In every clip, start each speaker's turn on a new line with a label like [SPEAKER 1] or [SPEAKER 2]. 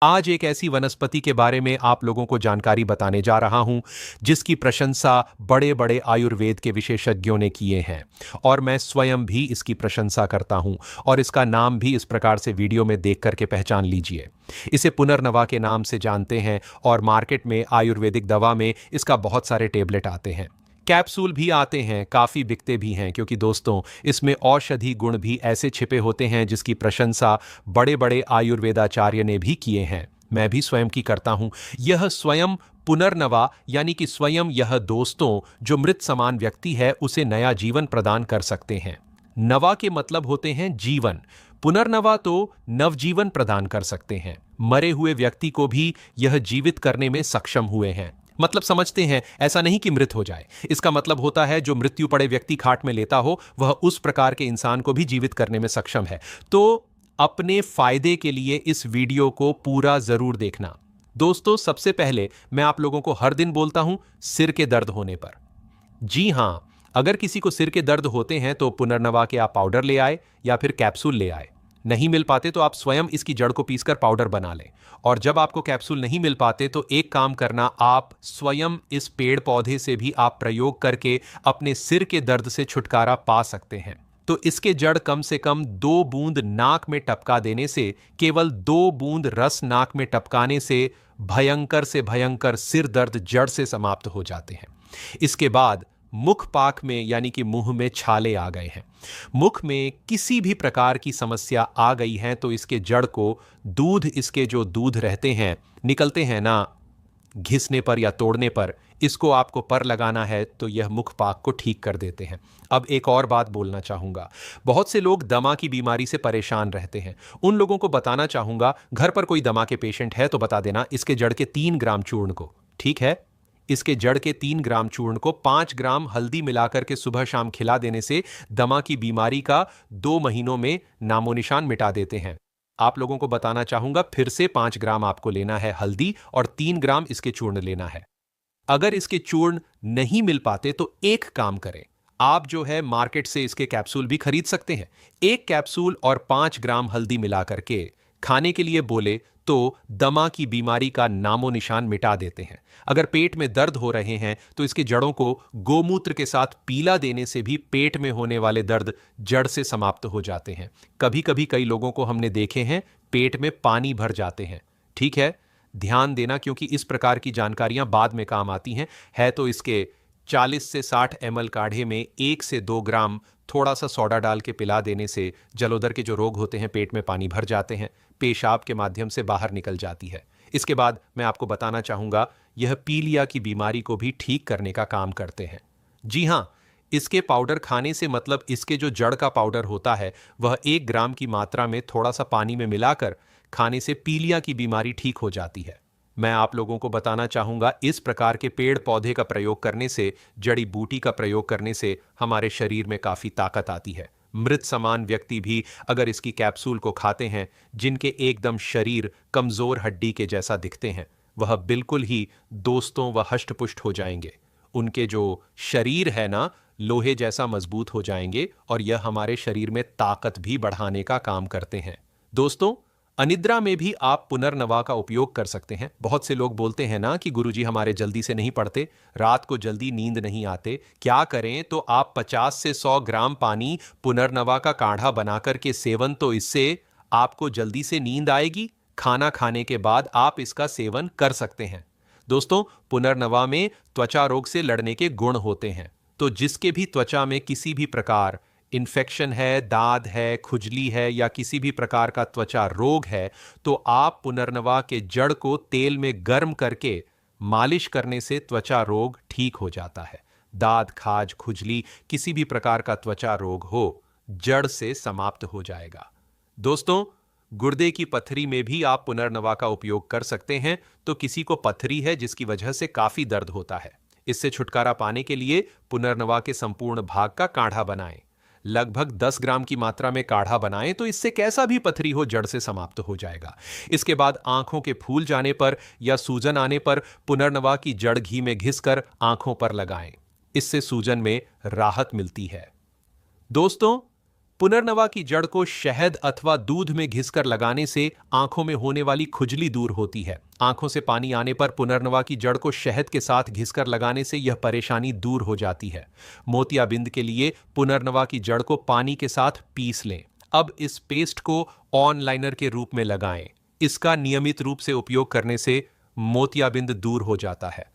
[SPEAKER 1] आज एक ऐसी वनस्पति के बारे में आप लोगों को जानकारी बताने जा रहा हूं जिसकी प्रशंसा बड़े बड़े आयुर्वेद के विशेषज्ञों ने किए हैं और मैं स्वयं भी इसकी प्रशंसा करता हूं। और इसका नाम भी इस प्रकार से वीडियो में देख करके पहचान लीजिए। इसे पुनर्नवा के नाम से जानते हैं और मार्केट में आयुर्वेदिक दवा में इसका बहुत सारे टेबलेट आते हैं, कैप्सूल भी आते हैं, काफ़ी बिकते भी हैं, क्योंकि दोस्तों इसमें औषधि गुण भी ऐसे छिपे होते हैं जिसकी प्रशंसा बड़े बड़े आयुर्वेदाचार्य ने भी किए हैं। मैं भी स्वयं की करता हूं। यह स्वयं पुनर्नवा यानी कि स्वयं यह दोस्तों जो मृत समान व्यक्ति है उसे नया जीवन प्रदान कर सकते हैं। नवा के मतलब होते हैं जीवन। पुनर्नवा तो नवजीवन प्रदान कर सकते हैं। मरे हुए व्यक्ति को भी यह जीवित करने में सक्षम हुए हैं। मतलब समझते हैं, ऐसा नहीं कि मृत हो जाए। इसका मतलब होता है जो मृत्यु पड़े व्यक्ति खाट में लेता हो वह उस प्रकार के इंसान को भी जीवित करने में सक्षम है। तो अपने फायदे के लिए इस वीडियो को पूरा जरूर देखना। दोस्तों सबसे पहले मैं आप लोगों को हर दिन बोलता हूं सिर के दर्द होने पर, जी हां, अगर किसी को सिर के दर्द होते हैं तो पुनर्नवा के आप पाउडर ले आए या फिर कैप्सूल ले आए। नहीं मिल पाते तो आप स्वयं इसकी जड़ को पीसकर पाउडर बना लें। और जब आपको कैप्सूल नहीं मिल पाते तो एक काम करना, आप स्वयं इस पेड़ पौधे से भी आप प्रयोग करके अपने सिर के दर्द से छुटकारा पा सकते हैं। तो इसके जड़ कम से कम 2 बूंद नाक में टपका देने से, केवल 2 बूंद रस नाक में टपकाने से भयंकर से भयंकर सिर दर्द जड़ से समाप्त हो जाते हैं। इसके बाद मुख पाक में यानी कि मुंह में छाले आ गए हैं, मुख में किसी भी प्रकार की समस्या आ गई है तो इसके जड़ को दूध, इसके जो दूध रहते हैं निकलते हैं ना घिसने पर या तोड़ने पर, इसको आपको पर लगाना है तो यह मुख पाक को ठीक कर देते हैं। अब एक और बात बोलना चाहूंगा, बहुत से लोग दमा की बीमारी से परेशान रहते हैं। उन लोगों को बताना चाहूंगा, घर पर कोई दमा के पेशेंट है तो बता देना इसके जड़ के 3 ग्राम चूर्ण को, ठीक है, इसके जड़ के 3 ग्राम चूर्ण को 5 ग्राम हल्दी मिलाकर के सुबह शाम खिला देने से दमा की बीमारी का 2 महीनों में नामो निशान मिटा देते हैं। आप लोगों को बताना चाहूंगा, फिर से 5 ग्राम आपको लेना है हल्दी और 3 ग्राम इसके चूर्ण लेना है। अगर इसके चूर्ण नहीं मिल पाते तो एक काम करें, आप जो है मार्केट से इसके कैप्सूल भी खरीद सकते हैं। एक कैप्सूल और 5 ग्राम हल्दी मिला करके खाने के लिए बोले तो दमा की बीमारी का नामो निशान मिटा देते हैं। अगर पेट में दर्द हो रहे हैं तो इसके जड़ों को गोमूत्र के साथ पीला देने से भी पेट में होने वाले दर्द जड़ से समाप्त हो जाते हैं। कभी कभी कई लोगों को हमने देखे हैं पेट में पानी भर जाते हैं। ठीक है, ध्यान देना क्योंकि इस प्रकार की जानकारियां बाद में काम आती हैं। है तो इसके 40 से 60 ml काढ़े में 1 से 2 ग्राम थोड़ा सा सोडा डाल के पिला देने से जलोदर के जो रोग होते हैं, पेट में पानी भर जाते हैं, पेशाब के माध्यम से बाहर निकल जाती है। इसके बाद मैं आपको बताना चाहूंगा, यह पीलिया की बीमारी को भी ठीक करने का काम करते हैं। जी हां, इसके पाउडर खाने से मतलब इसके जो जड़ का पाउडर होता है वह 1 ग्राम की मात्रा में थोड़ा सा पानी में मिलाकर खाने से पीलिया की बीमारी ठीक हो जाती है। मैं आप लोगों को बताना चाहूंगा, इस प्रकार के पेड़ पौधे का प्रयोग करने से, जड़ी बूटी का प्रयोग करने से हमारे शरीर में काफी ताकत आती है। मृत समान व्यक्ति भी अगर इसकी कैप्सूल को खाते हैं, जिनके एकदम शरीर कमजोर हड्डी के जैसा दिखते हैं, वह बिल्कुल ही दोस्तों व हष्टपुष्ट हो जाएंगे। उनके जो शरीर है ना, लोहे जैसा मजबूत हो जाएंगे और यह हमारे शरीर में ताकत भी बढ़ाने का काम करते हैं। दोस्तों, अनिद्रा में भी आप पुनर्नवा का उपयोग कर सकते हैं। बहुत से लोग बोलते हैं ना कि गुरुजी हमारे जल्दी से नहीं पड़ते, रात को जल्दी नींद नहीं आते, क्या करें? तो आप 50 से 100 ग्राम पानी पुनर्नवा का काढ़ा बनाकर के सेवन, तो इससे आपको जल्दी से नींद आएगी। खाना खाने के बाद आप इसका सेवन कर सकते हैं। दोस्तों, पुनर्नवा में त्वचा रोग से लड़ने के गुण होते हैं, तो जिसके भी त्वचा में किसी भी प्रकार इन्फेक्शन है, दाद है, खुजली है या किसी भी प्रकार का त्वचा रोग है, तो आप पुनर्नवा के जड़ को तेल में गर्म करके मालिश करने से त्वचा रोग ठीक हो जाता है। दाद, खाज, खुजली, किसी भी प्रकार का त्वचा रोग हो, जड़ से समाप्त हो जाएगा। दोस्तों, गुर्दे की पथरी में भी आप पुनर्नवा का उपयोग कर सकते हैं। तो किसी को पथरी है जिसकी वजह से काफी दर्द होता है, इससे छुटकारा पाने के लिए पुनर्नवा के संपूर्ण भाग का काढ़ा बनाएं। लगभग 10 ग्राम की मात्रा में काढ़ा बनाएं तो इससे कैसा भी पथरी हो जड़ से समाप्त हो जाएगा। इसके बाद आंखों के फूल जाने पर या सूजन आने पर पुनर्नवा की जड़ घी में घिसकर आंखों पर लगाएं, इससे सूजन में राहत मिलती है। दोस्तों, पुनर्नवा की जड़ को शहद अथवा दूध में घिसकर लगाने से आंखों में होने वाली खुजली दूर होती है। आंखों से पानी आने पर पुनर्नवा की जड़ को शहद के साथ घिसकर लगाने से यह परेशानी दूर हो जाती है। मोतियाबिंद के लिए पुनर्नवा की जड़ को पानी के साथ पीस लें। अब इस पेस्ट को ऑन लाइनर के रूप में लगाएं। इसका नियमित रूप से उपयोग करने से मोतियाबिंद दूर हो जाता है।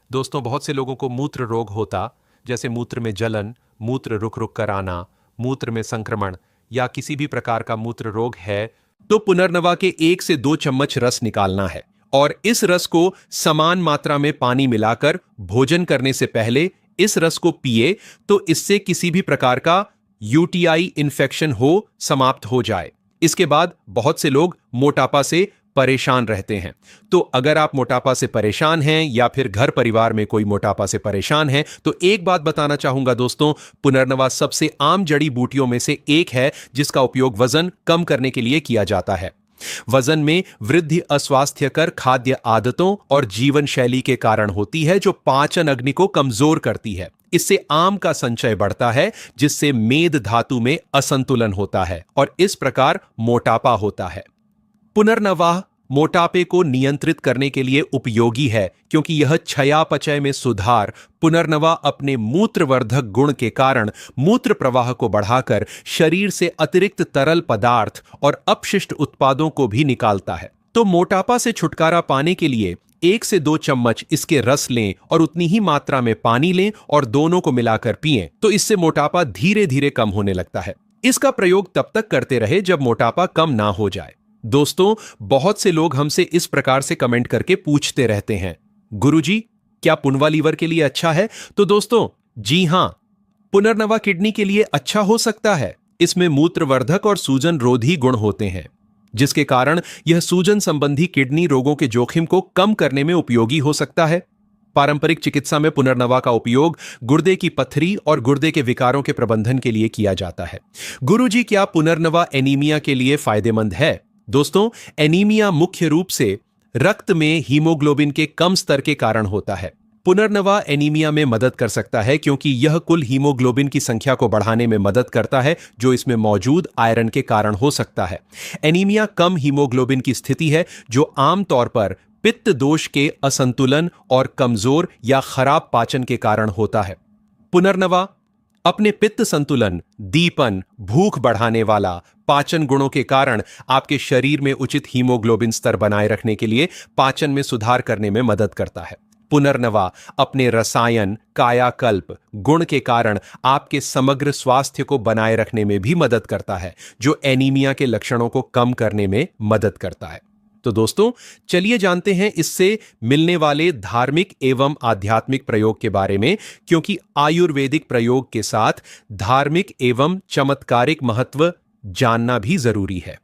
[SPEAKER 1] दोस्तों, बहुत से लोगों को मूत्र रोग होता, जैसे मूत्र में जलन, मूत्र रुक रुक कर आना, मूत्र में संक्रमण या किसी भी प्रकार का मूत्र रोग है, तो पुनर्नवा के 1 से 2 चम्मच रस निकालना है और इस रस को समान मात्रा में पानी मिलाकर भोजन करने से पहले इस रस को पिए, तो इससे किसी भी प्रकार का यूटीआई इन्फेक्शन हो समाप्त हो जाए। इसके बाद बहुत से लोग मोटापा से परेशान रहते हैं। तो अगर आप मोटापा से परेशान हैं या फिर घर परिवार में कोई मोटापा से परेशान है, तो एक बात बताना चाहूंगा दोस्तों, पुनर्नवा सबसे आम जड़ी बूटियों में से एक है जिसका उपयोग वजन कम करने के लिए किया जाता है। वजन में वृद्धि अस्वास्थ्यकर खाद्य आदतों और जीवन शैली के कारण होती है, जो पाचन अग्नि को कमजोर करती है। इससे आम का संचय बढ़ता है, जिससे मेद धातु में असंतुलन होता है और इस प्रकार मोटापा होता है। पुनर्नवा मोटापे को नियंत्रित करने के लिए उपयोगी है, क्योंकि यह चयापचय में सुधार, पुनर्नवा अपने मूत्रवर्धक गुण के कारण मूत्र प्रवाह को बढ़ाकर शरीर से अतिरिक्त तरल पदार्थ और अपशिष्ट उत्पादों को भी निकालता है। तो मोटापा से छुटकारा पाने के लिए 1 से 2 चम्मच इसके रस लें और उतनी ही मात्रा में पानी लें और दोनों को मिलाकर पिएं, तो इससे मोटापा धीरे धीरे कम होने लगता है। इसका प्रयोग तब तक करते रहे जब मोटापा कम ना हो जाए। दोस्तों, बहुत से लोग हमसे इस प्रकार से कमेंट करके पूछते रहते हैं, गुरुजी, क्या पुनवा लीवर के लिए अच्छा है? तो दोस्तों, जी हां, पुनर्नवा किडनी के लिए अच्छा हो सकता है। इसमें मूत्रवर्धक और सूजन रोधी गुण होते हैं, जिसके कारण यह सूजन संबंधी किडनी रोगों के जोखिम को कम करने में उपयोगी हो सकता है। पारंपरिक चिकित्सा में पुनर्नवा का उपयोग गुर्दे की पत्थरी और गुर्दे के विकारों के प्रबंधन के लिए किया जाता है। गुरुजी, क्या पुनर्नवा एनीमिया के लिए फायदेमंद है? दोस्तों, एनीमिया मुख्य रूप से रक्त में हीमोग्लोबिन के कम स्तर के कारण होता है। पुनर्नवा एनीमिया में मदद कर सकता है, क्योंकि यह कुल हीमोग्लोबिन की संख्या को बढ़ाने में मदद करता है, जो इसमें मौजूद आयरन के कारण हो सकता है। एनीमिया कम हीमोग्लोबिन की स्थिति है, जो आमतौर पर पित्त दोष के असंतुलन और कमजोर या खराब पाचन के कारण होता है। पुनर्नवा अपने पित्त संतुलन, दीपन, भूख बढ़ाने वाला पाचन गुणों के कारण आपके शरीर में उचित हीमोग्लोबिन स्तर बनाए रखने के लिए पाचन में सुधार करने में मदद करता है। पुनर्नवा अपने रसायन, कायाकल्प गुण के कारण आपके समग्र स्वास्थ्य को बनाए रखने में भी मदद करता है, जो एनीमिया के लक्षणों को कम करने में मदद करता है। तो दोस्तों, चलिए जानते हैं इससे मिलने वाले धार्मिक एवं आध्यात्मिक प्रयोग के बारे में, क्योंकि आयुर्वेदिक प्रयोग के साथ धार्मिक एवं चमत्कारिक महत्व जानना भी जरूरी है।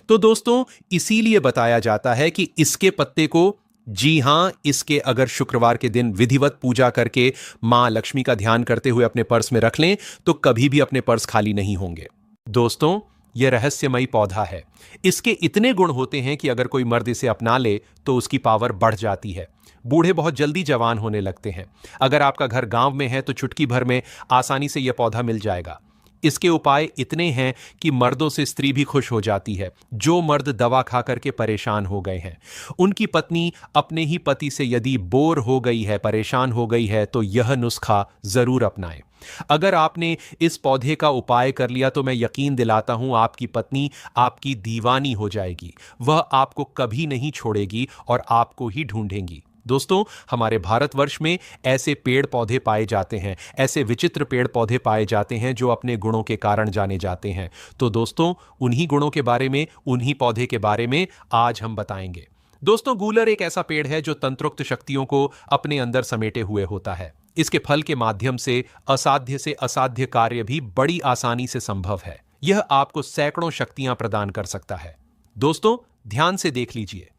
[SPEAKER 1] तो दोस्तों, इसीलिए बताया जाता है कि इसके पत्ते को, जी हां, इसके अगर शुक्रवार के दिन विधिवत पूजा करके मां लक्ष्मी का ध्यान करते हुए अपने पर्स में रख लें, तो कभी भी अपने पर्स खाली नहीं होंगे। दोस्तों, यह रहस्यमयी पौधा है। इसके इतने गुण होते हैं कि अगर कोई मर्द इसे अपना ले तो उसकी पावर बढ़ जाती है। बूढ़े बहुत जल्दी जवान होने लगते हैं। अगर आपका घर गांव में है तो चुटकी भर में आसानी से यह पौधा मिल जाएगा। इसके उपाय इतने हैं कि मर्दों से स्त्री भी खुश हो जाती है। जो मर्द दवा खा करके परेशान हो गए हैं, उनकी पत्नी अपने ही पति से यदि बोर हो गई है, परेशान हो गई है, तो यह नुस्खा जरूर अपनाएं। अगर आपने इस पौधे का उपाय कर लिया तो मैं यकीन दिलाता हूं आपकी पत्नी आपकी दीवानी हो जाएगी। वह आपको कभी नहीं छोड़ेगी और आपको ही ढूंढेंगी। दोस्तों, हमारे भारतवर्ष में ऐसे पेड़ पौधे पाए जाते हैं, ऐसे विचित्र पेड़ पौधे पाए जाते हैं जो अपने गुणों के कारण जाने जाते हैं। तो दोस्तों, उन्हीं गुणों के बारे में, उन्हीं पौधे के बारे में आज हम बताएंगे। दोस्तों, गूलर एक ऐसा पेड़ है जो तंत्रोक्त शक्तियों को अपने अंदर समेटे हुए होता है। इसके फल के माध्यम से असाध्य कार्य भी बड़ी आसानी से संभव है। यह आपको सैकड़ों शक्तियां प्रदान कर सकता है। दोस्तों, ध्यान से देख लीजिए।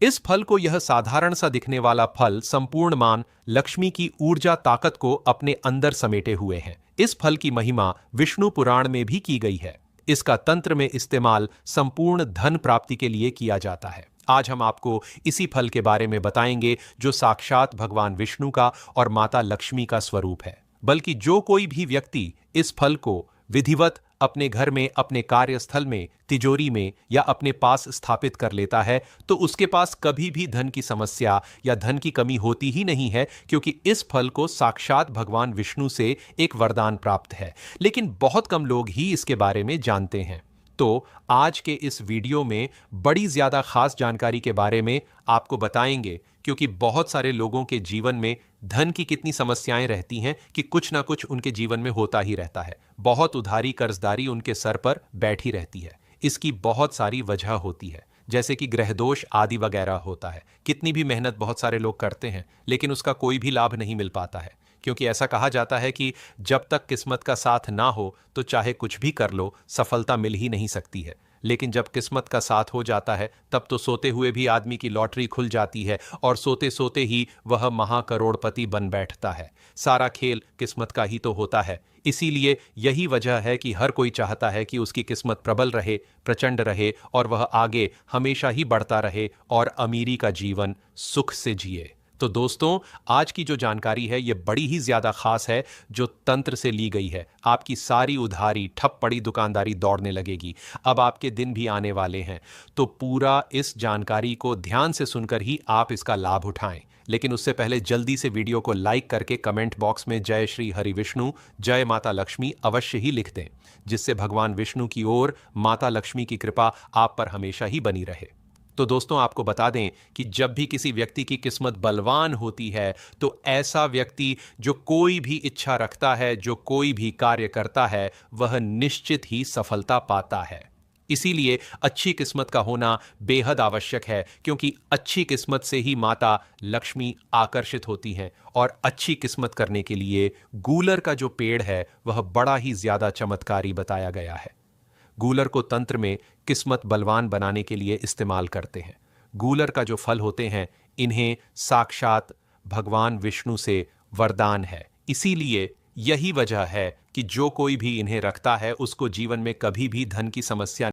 [SPEAKER 1] इस फल को, यह साधारण सा दिखने वाला फल संपूर्ण मान लक्ष्मी की ऊर्जा ताकत को अपने अंदर समेटे हुए हैं। इस फल की महिमा विष्णु पुराण में भी की गई है। इसका तंत्र में इस्तेमाल संपूर्ण धन प्राप्ति के लिए किया जाता है। आज हम आपको इसी फल के बारे में बताएंगे, जो साक्षात भगवान विष्णु का और माता लक्ष्मी का स्वरूप है। बल्कि जो कोई भी व्यक्ति इस फल को विधिवत अपने घर में, अपने कार्यस्थल में, तिजोरी में या अपने पास स्थापित कर लेता है तो उसके पास कभी भी धन की समस्या या धन की कमी होती ही नहीं है, क्योंकि इस फल को साक्षात भगवान विष्णु से एक वरदान प्राप्त है। लेकिन बहुत कम लोग ही इसके बारे में जानते हैं। तो आज के इस वीडियो में बड़ी ज्यादा खास जानकारी के बारे में आपको बताएंगे, क्योंकि बहुत सारे लोगों के जीवन में धन की कितनी समस्याएं रहती हैं कि कुछ ना कुछ उनके जीवन में होता ही रहता है। बहुत उधारी कर्जदारी उनके सर पर बैठी रहती है। इसकी बहुत सारी वजह होती है, जैसे कि ग्रह दोष आदि वगैरह होता है। कितनी भी मेहनत बहुत सारे लोग करते हैं लेकिन उसका कोई भी लाभ नहीं मिल पाता है, क्योंकि ऐसा कहा जाता है कि जब तक किस्मत का साथ ना हो तो चाहे कुछ भी कर लो, सफलता मिल ही नहीं सकती है। लेकिन जब किस्मत का साथ हो जाता है तब तो सोते हुए भी आदमी की लॉटरी खुल जाती है और सोते सोते ही वह महाकरोड़पति बन बैठता है। सारा खेल किस्मत का ही तो होता है। इसीलिए यही वजह है कि हर कोई चाहता है कि उसकी किस्मत प्रबल रहे, प्रचंड रहे और वह आगे हमेशा ही बढ़ता रहे और अमीरी का जीवन सुख से जिए। तो दोस्तों, आज की जो जानकारी है ये बड़ी ही ज्यादा खास है, जो तंत्र से ली गई है। आपकी सारी उधारी, ठप पड़ी दुकानदारी दौड़ने लगेगी। अब आपके दिन भी आने वाले हैं। तो पूरा इस जानकारी को ध्यान से सुनकर ही आप इसका लाभ उठाएं। लेकिन उससे पहले जल्दी से वीडियो को लाइक करके कमेंट बॉक्स में जय श्री हरि विष्णु, जय माता लक्ष्मी अवश्य ही लिख दें, जिससे भगवान विष्णु की ओर माता लक्ष्मी की कृपा आप पर हमेशा ही बनी रहे। तो दोस्तों, आपको बता दें कि जब भी किसी व्यक्ति की किस्मत बलवान होती है तो ऐसा व्यक्ति जो कोई भी इच्छा रखता है, जो कोई भी कार्य करता है, वह निश्चित ही सफलता पाता है। इसीलिए अच्छी किस्मत का होना बेहद आवश्यक है, क्योंकि अच्छी किस्मत से ही माता लक्ष्मी आकर्षित होती हैं। और अच्छी किस्मत करने के लिए गूलर का जो पेड़ है वह बड़ा ही ज्यादा चमत्कारी बताया गया है। गूलर को तंत्र में किस्मत बलवान बनाने के लिए इस्तेमाल करते हैं। गूलर का जो फल होते हैं, इन्हें साक्षात भगवान विष्णु से वरदान है। इसीलिए यही वजह है कि जो कोई भी इन्हें रखता है उसको जीवन में कभी भी धन की समस्या